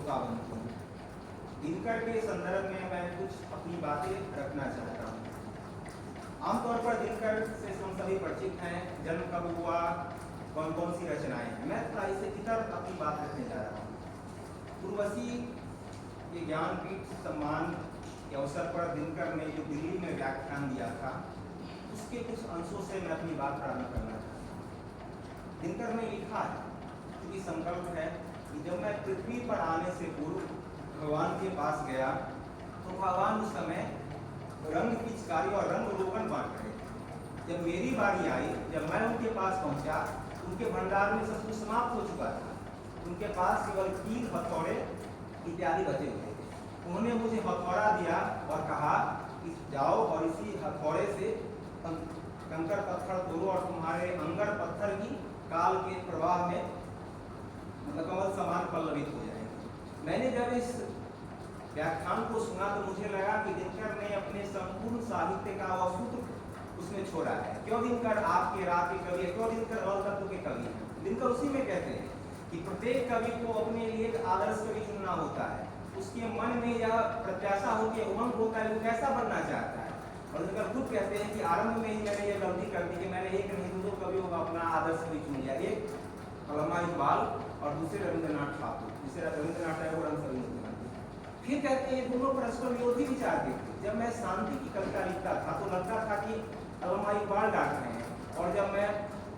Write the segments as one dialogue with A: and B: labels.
A: शोकावंती। दिनकर के संदर्भ में मैं कुछ अपनी बातें रखना चाहता हूँ। आमतौर पर दिनकर से हम सभी परिचित हैं, जन्म कब हुआ, कौन कौन सी रचनाएं हैं। मैं थोड़ा इससे इतर अपनी बात रखने जा रहा हूँ। उर्वशी के ज्ञानपीठ सम्मान के अवसर पर दिनकर ने जो दिल्ली में व्याख्यान दिया था, उसके कुछ अंशों से मैं अपनी बात प्रारंभ करना चाहता हूँ। दिनकर ने लिखा है, क्योंकि संकल्प है कि जब मैं पृथ्वी पर आने से पूर्व भगवान के पास गया तो भगवान उस समय रंग पिचकारी और रंग रोगन बांट रहे थे। जब मेरी बारी आई, जब मैं उनके पास पहुंचा, उनके भंडार में सब कुछ समाप्त हो चुका था। उनके पास केवल कील, हथौड़े इत्यादि बचे हुए थे। उन्होंने मुझे हथौड़ा दिया और कहा कि जाओ और इसी हथौड़े से कंकर पत्थर तोड़ो और तुम्हारे अंगर पत्थर की काल के प्रवाह में कमल समान पल्लवित हो जाएंगे। मैंने जब इस व्याख्यान को सुना तो मुझे लगा कि दिनकर ने अपने संपूर्ण साहित्य का वह सूत्र उसमें छोड़ा है। क्यों दिनकर आपके रात के कवि है, क्यों दिनकर और तत्व के कवि हैं। दिनकर उसी में कहते हैं कि प्रत्येक कवि को अपने लिए एक आदर्श कवि चुनना होता है। उसके मन में यह प्रत्याशा होती है, उमंग होता है, वो कैसा बनना चाहता है। और दिनकर खुद कहते हैं कि आरंभ में ही मैंने ये गलती कर दी कि मैंने एक नहीं दो कवियों का अपना आदर्श कवि चुन लिया, एक अल्लामा इकबाल और दूसरे रविंद्रनाथ ठाकुर, दूसरे रविंद्रनाथ टैगोर। फिर कहते हैं दोनों परस्पर विरोधी विचार के थे। जब मैं शांति की कविता लिखता था तो लगता था कि अल्लामा इकबाल डांट रहे हैं, और जब मैं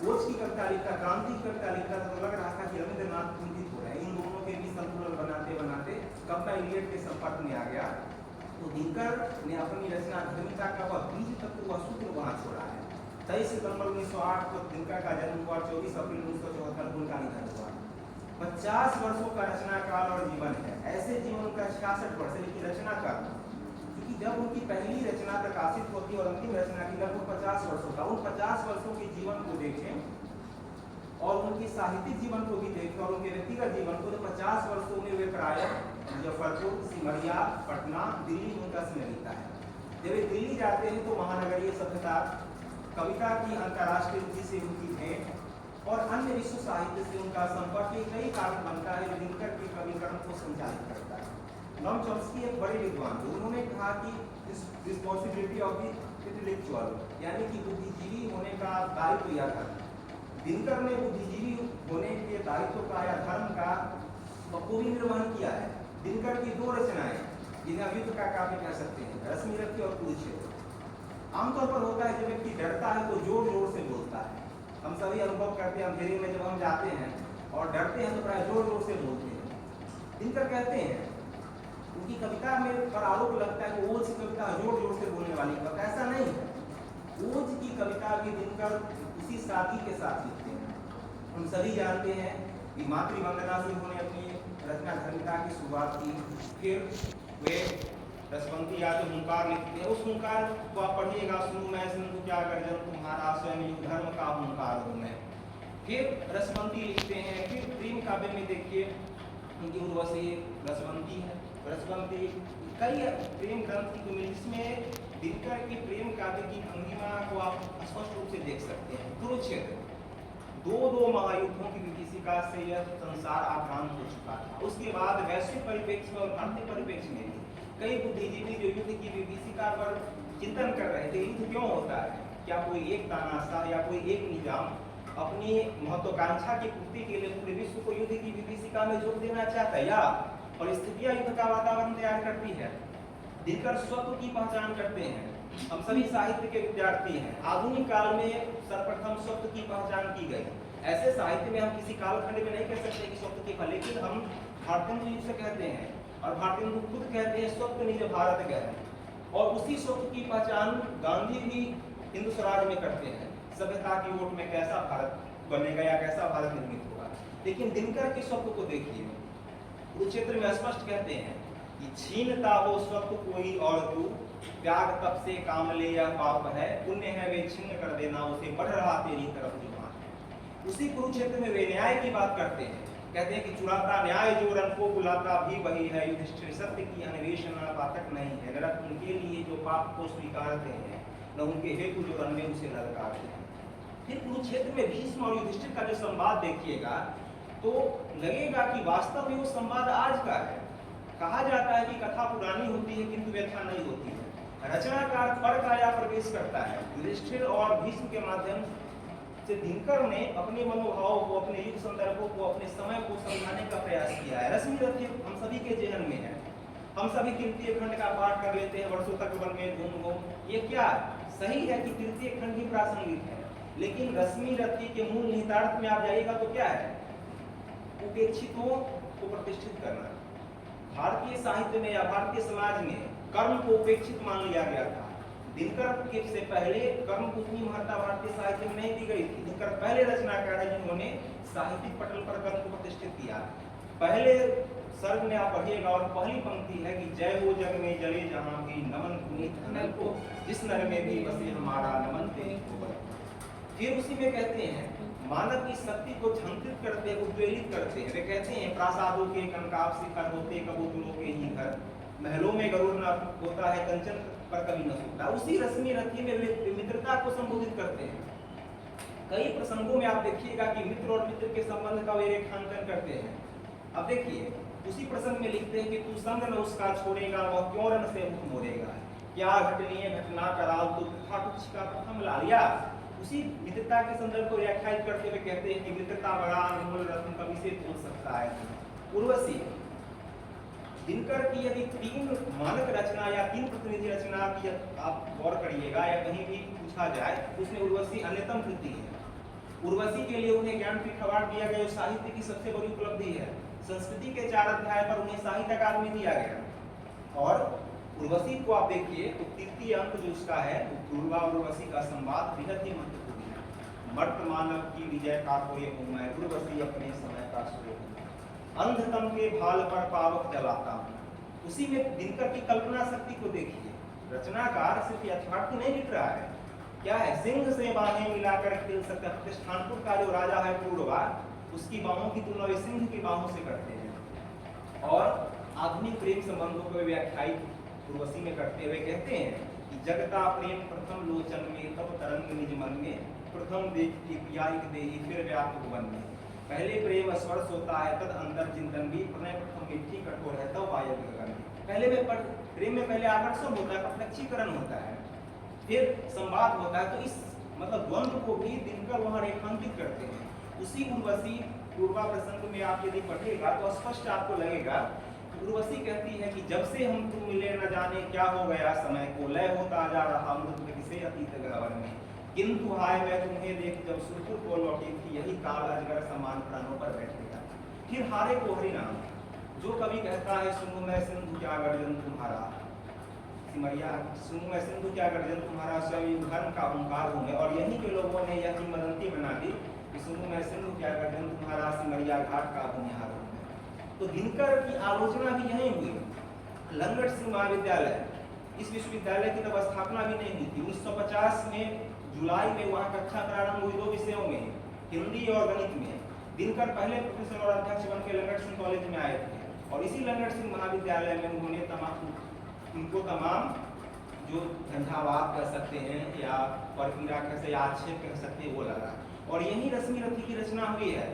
A: ओज की कविता लिखता, क्रांति की कविता लिखता था तो लग रहा था कि रविंद्रनाथ कुंठित हो रहे हैं। इन दोनों के बीच संतुलन बनाते बनाते कब मैं इलियट के संपर्क में आ गया तो दिनकर ने अपनी रचना धर्मिता का वह बीज तत्व, वह सूत्र वहां छोड़ा है। 23 सितंबर 1908 को दिनकर का जन्म हुआ, 24 अप्रैल 1974 को उनका निधन हुआ। 50 वर्षों का रचना काल और जीवन है। ऐसे जीवन का 66 वर्ष, लेकिन रचना का, क्योंकि जब उनकी पहली रचना प्रकाशित होती है और अंतिम रचना की लगभग 50 वर्षों का, उन 50 वर्षों के जीवन को देखें और उनके साहित्यिक जीवन को भी देखें और उनके व्यक्तिगत जीवन को, तो 50 वर्षों में वे प्राय मुजफ्फरपुर, सिमरिया, पटना, दिल्ली उनका समय बीता है। जब वे दिल्ली जाते हैं तो महानगरीय सभ्यता, कविता की अंतर्राष्ट्रीय रुचि से उनकी भेंट और अन्य विश्व साहित्य से उनका संपर्क कई कारण बनता है जो दिनकर के कविकरण को संचालित करता है। नॉम चॉम्स्की एक बड़े विद्वान थे। उन्होंने कहा कि रिस्पॉन्सिबिलिटी ऑफ द इंटेलेक्चुअल, यानी कि बुद्धिजीवी होने का दायित्व या धर्म। दिनकर ने बुद्धिजीवी होने के दायित्व का या धर्म का बखूबी निर्वहन किया है। दिनकर की दो रचनाएं जिन्हें युद्ध का काव्य कह सकते हैं, रश्मिरथी और कुरुक्षेत्र। आमतौर पर होता है जब व्यक्ति डरता है तो जोर जोर से बोलता है। हम सभी अनुभव करते हैं, अंधेरे में जब हम जाते हैं और डरते हैं तो प्राय जोर जोर से बोलते हैं। दिनकर कहते हैं, उनकी कविता में पर आरोप लगता है कि ओज की कविता जोर जोर से बोलने वाली कविता, ऐसा नहीं है। ओज की कविता भी दिनकर उसी सादगी के साथ लिखते हैं। हम सभी जानते हैं कि मातृवंदना से उन्होंने अपनी रचना धर्मिता की शुरुआत की। फिर वे रसवंती या जो हुंकार लिखते हैं, उस हुंकार को आप पढ़िएगा, सुनूं मैं सिंधु क्या गर्जन तुम्हारा, स्वयं युग धर्म का हुंकार हूं मैं। फिर रसवंती लिखते हैं। फिर प्रेम काव्य में देखिए उनकी उर्वशी रसवंती है, रसवंती, कई प्रेम ग्रंथ की मिली, जिसमें दिनकर के प्रेम काव्य की भंगिमा को आप स्पष्ट रूप से देख सकते हैं। कुरुक्षेत्र, दो महायुद्धों की विभीषिका से यह संसार आक्रांत हो चुका था। उसके बाद वैश्विक परिप्रेक्ष्य में और भारतीय परिप्रेक्ष्य में भी कई बुद्धिजीवी जो युद्ध की विभीषिका पर चिंतन कर रहे थे, युद्ध क्यों होता है, क्या कोई एक तानाशाह या कोई एक निजाम अपनी महत्वाकांक्षा की पूर्ति के लिए पूरे विश्व को युद्ध की विभीषिका में जोड़ देना चाहता है, या परिस्थितियां युद्ध का वातावरण तैयार करती है। दिनकर स्वत्व की पहचान करते हैं। हम सभी साहित्य के विद्यार्थी हैं। आधुनिक काल में सर्वप्रथम स्वत्व की पहचान की गई। ऐसे साहित्य में हम किसी कालखंड में नहीं कह सकते कि स्वत्व की, लेकिन हम भारतेंदु जी से कहते हैं और भारतेंदु खुद कहते हैं स्वत्व निज भारत गए। और उसी स्वत्व की पहचान गांधी भी हिंदू स्वराज में करते हैं। सभ्यता की ओट में कैसा भारत बनेगा या कैसा भारत निर्मित होगा। लेकिन दिनकर के स्वत्व को देखिए, कुरुक्षेत्र में स्पष्ट कहते हैं कि छीनता हो स्वत्व कोई और तू, त्याग तब से काम ले यह पाप है, पुण्य है वे छिन्न कर देना उसे, बढ़ रहा तेरी तरफ जुबान है। उसी कुरुक्षेत्र में वे न्याय की बात करते हैं। कहते हैं कि चुराता न्याय जो रन को बुलाता भी वही है, युधिष्ठिर सत्य की अन्वेषणा पातक नहीं है, नरक उनके लिए जो पाप को स्वीकारते हैं, न उनके हेतु जो रन में उसे ललकारते हैं। फिर कुरुक्षेत्र में भीष्म और युधिष्ठिर का जो संवाद देखिएगा, तो लगेगा कि वास्तव में वो संवाद आज का है। कहा जाता है कि कथा पुरानी होती है किंतु व्याख्या नहीं होती है। रचनाकार पर काया प्रवेश करता है। युधिष्ठिर और भीष्म के माध्यम से दिनकर ने अपने मनोभाव को, अपने युग संदर्भों को, अपने समय को समझाने का प्रयास किया है। रश्मि रथी हम सभी के जेहन में है। हम सभी तृतीय खंड का पाठ कर लेते हैं वर्षों तक वन में घूम घूम। ये क्या सही है कि तृतीय खंड ही प्रासंगिक है, लेकिन रश्मि रथी के मूल निहितार्थ में आप जाइएगा तो क्या है? उपेक्षितों को प्रतिष्ठित करना। भारतीय साहित्य में या भारतीय समाज में कर्म को उपेक्षित मान लिया गया था। दिनकर के से पहले कर्म को उतनी महत्ता भारतीय साहित्य में नहीं दी गई थी। दिनकर पहले रचनाकार है जिन्होंने साहित्यिक पटल पर कर्म को प्रतिष्ठित किया। पहले सर्ग में आप पढ़िएगा और पहली पंक्ति है कि जय हो जग में जले जहां भी नमन पुनीत अनल को, जिस नर में भी बसे हमारा नमन तेज को। फिर उसी में कहते हैं मानव की शक्ति को झंकृत करते, उद्वेलित करते हैं। वे कहते हैं प्रासादों के कनकाब शिखर होते कबूतरों के ही घर, महलों में गरुड़ न होता है कंचन पर कभी न सूखता। उसी रश्मि रथी में वे मित्रता को संबोधित करते हैं। कई प्रसंगों में आप देखिएगा कि मित्र और मित्र के संबंध का वे रेखांकन करते हैं। अब देखिए उसी प्रसंग में लिखते हैं कि तू संग न उसका छोड़ेगा, वह क्यों रन से मुख मोड़ेगा, क्या घटनीय घटना कराल तू तथा कुछ का प्रथम लालिया। उसी मित्रता के संदर्भ को व्याख्यायित करते हुए कहते हैं कि मित्रता बड़ा अनमोल रत्न कवि से तोल सकता है। उर्वशी दिनकर की यदि तीन मानक रचना या तीन प्रतिनिधि रचना की आप गौर करिएगा या कहीं भी पूछा जाए तो उसमें उर्वशी अन्यतम कृति है। उर्वशी के लिए उन्हें ज्ञानपीठ अवार्ड दिया गया, साहित्य की सबसे बड़ी उपलब्धि है। संस्कृति के 4 अध्याय पर उन्हें साहित्य अकादमी दिया गया। और उर्वशी को आप देखिए तो तृतीय अंक जो उसका है पूर्वा उर्वशी का संवाद बेहद ही महत्वपूर्ण है। मर्त मानव की विजय का कोई मैं उर्वशी अपने समय का सूर्य, अंधतम के भाल पर पावक जलाता हूँ। उसी में दिनकर की कल्पना शक्ति को देखिए। रचनाकार सिर्फ यथार्थ नहीं लिख रहा है, क्या है सिंह से बाहें मिलाकर खेल सकता। प्रतिष्ठानपुर का जो राजा है पूर्वा, उसकी बाहों की तुलना वे सिंह की बाहों से करते हैं। और आधुनिक प्रेम संबंधों को व्याख्यायित उर्वशी में करते हुए कहते हैं कि जगता प्रेम प्रथम लोचन में तब तरंग निज मन में, प्रथम देख के पिया एक देही फिर व्याप्त भुवन में। पहले प्रेम स्पर्श होता है तद अंतर चिंतन भी, प्रणय प्रथम मिट्टी कठोर है तब वायु गगन में। पहले में प्रेम में पहले आकर्षण होता है, प्रत्यक्षीकरण होता है, फिर संवाद होता है। तो इस मतलब द्वंद्व को भी दिनकर वहां रेखांकित करते हैं। उसी उर्वशी पूर्वा प्रसंग में आप यदि पढ़िएगा तो स्पष्ट आपको लगेगा। उर्वशी कहती है कि जब से हम तुम मिले न जाने क्या हो गया समय को, लय होता जा रहा मृत किसे अतीत गहवर में, किंतु हाय मैं तुम्हें देख जब सुरपुर को लौटी थी, यही काल अजगर समान प्राणों पर बैठेगा। फिर हारे को हरिनाम, जो कभी कहता है सुनो मैं सिंधु क्या गर्जन तुम्हारा, सिमरिया सुनो मैं सिंधु क्या गर्जन तुम्हारा, स्वयं धर्म का ओंकार हूँ मैं। और यहीं के लोगों ने यह किंवदंती बना दी कि सुनो मैं सिंधु क्या गर्जन तुम्हारा, सिमरिया घाट का भूमिहार हूँ। तो दिनकर की आलोचना भी यहीं हुई। लंगट सिंह महाविद्यालय, इस विश्वविद्यालय की तब स्थापना भी नहीं हुई थी। 1950 में जुलाई में वहाँ कक्षा प्रारंभ हुई 2 विषयों में, हिंदी और गणित में। दिनकर पहले प्रोफेसर और अध्यक्ष बन के लंगट सिंह कॉलेज में आए थे और इसी लंगट सिंह महाविद्यालय में उन्होंने तमाम जो झंझावात कह सकते हैं या परपीड़ा कह सकते, आक्षेप कह सकते हैं, वो लगा। और यही रश्मि रथी की रचना हुई है।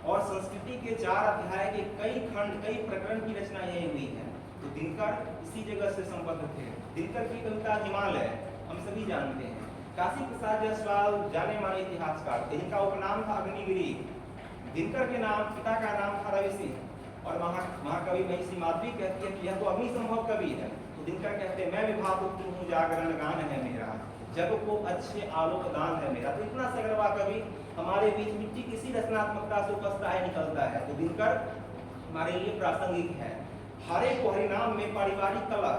A: और संस्कृति के 4 अध्याय के कई खंड, कई प्रकरण की रचना यही हुई है। तो दिनकर इसी जगह से संबद्ध थे। दिनकर की कविता हिमालय हम सभी जानते हैं। काशी प्रसाद जायसवाल जाने माने इतिहासकार थे, इनका उपनाम था अग्निगिरी। दिनकर के नाम पिता का नाम था रवि सिंह। और महाकवि महिषी माधवी कहती है कि यह तो अग्निसंभव कवि है। तो दिनकर कहते हैं मैं विभा पुत्र हूँ, जागरण गान है मेरा, जग को अच्छे आलोक दान है मेरा। तो इतना सगरवा कवि हमारे बीच मिट्टी किसी रचनात्मकता से उपजता है, निकलता है। तो दिनकर हमारे लिए प्रासंगिक है। हरे को हरिनाम में पारिवारिक कला,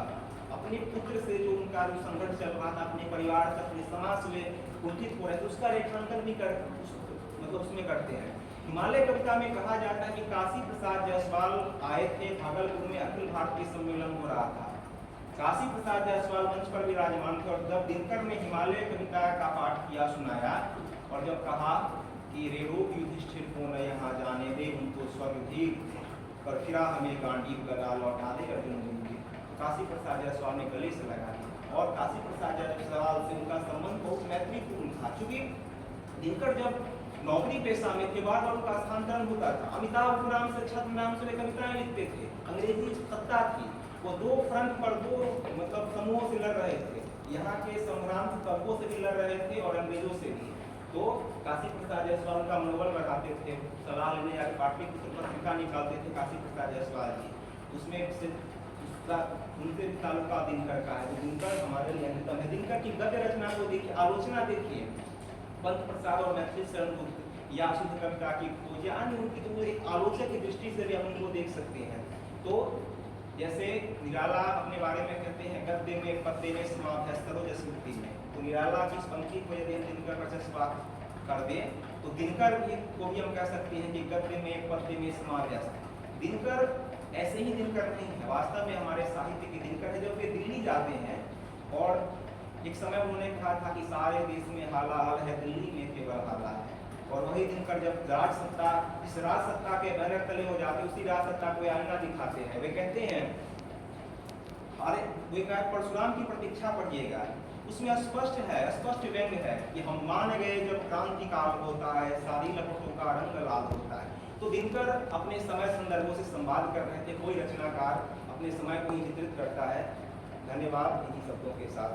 A: अपने पुत्र से जो उनका जो संघर्ष चल रहा था, अपने परिवार से, अपने समाज से कुंठित हो रहे थे, उसका रेखांकन भी मतलब उसमें करते हैं। हिमालय कविता में कहा जाता है कि काशी प्रसाद जायसवाल आए थे, भागलपुर में अखिल भारतीय सम्मेलन हो रहा था। काशी प्रसाद जायसवाल मंच पर विराजमान थे और जब दिनकर ने हिमालय कविता का पाठ किया, सुनाया और जब कहा कि रेणु युधिष्ठिर को न यहाँ जाने दे, उनको स्वर्ग पर फिरा हमें गांडीव लगा लौटा दे अर्जुन जी, काशी प्रसाद जायसवाल ने गले से लगा दिया। और काशी प्रसाद जायसवाल से उनका संबंध बहुत मैत्रीपूर्ण था। चूंकि दिनकर जब नौकरी पेशा में थे, बार बार उनका स्थानांतरण होता था। अमिताभ खुराम से छद्म नाम से वे कविताएं लिखते थे। अंग्रेजी सत्ता थी, वो दो फ्रंट पर दो मतलब समूहों से लड़ रहे थे, यहाँ के संभ्रांत तबकों से भी लड़ रहे थे और अंग्रेजों से भी। तो काशी प्रसाद जायसवाल का मनोबल बढ़ाते थे, सलाह लेने जाकर पाटलिपुत्र पत्रिका निकालते थे काशी प्रसाद जायसवाल जी, उसमें से उनसे ताल्लुका दिनकर का है। तो दिनकर हमारे लिए अन्यतम है। दिनकर की गद्य रचना को देखिए, आलोचना देखिए, पंत प्रसाद और मैथिली शरण गुप्त या शुद्ध कविता की खोज या अन्य उनकी, तो एक आलोचक की दृष्टि से भी हम उनको देख सकते हैं। तो जैसे निराला अपने बारे में कहते हैं, गद्य में पद्य में समाभ्यास करो स्मृति में। तो निराला की इस पंक्ति को यदि हम दिनकर पर चस्पा कर दे तो दिनकर को भी हम कह सकते हैं कि गद्य में पद्य में समाभ्यास। दिनकर ऐसे ही दिनकर नहीं है, वास्तव में हमारे साहित्य के दिनकर है। जब वे दिल्ली जाते हैं और एक समय उन्होंने कहा था कि सारे देश में हालाहाल है, दिल्ली में केवल हाला है, और वही दिनकर जब राज सत्ता, इस राज सत्ता के बैनर तले हो जाते, उसी राज सत्ता को आईना दिखाते हैं। वे कहते हैं, अरे वे परशुराम की प्रतीक्षा पढ़िएगा, उसमें स्पष्ट है, स्पष्ट व्यंग्य है कि हम मान गए जब क्रांति काल होता है, सारी लपटों का रंग लाल होता है। तो दिनकर अपने समय संदर्भों से संवाद कर रहे थे। कोई रचनाकार अपने समय को ही चित्रित करता है। धन्यवाद इन्हीं शब्दों के साथ।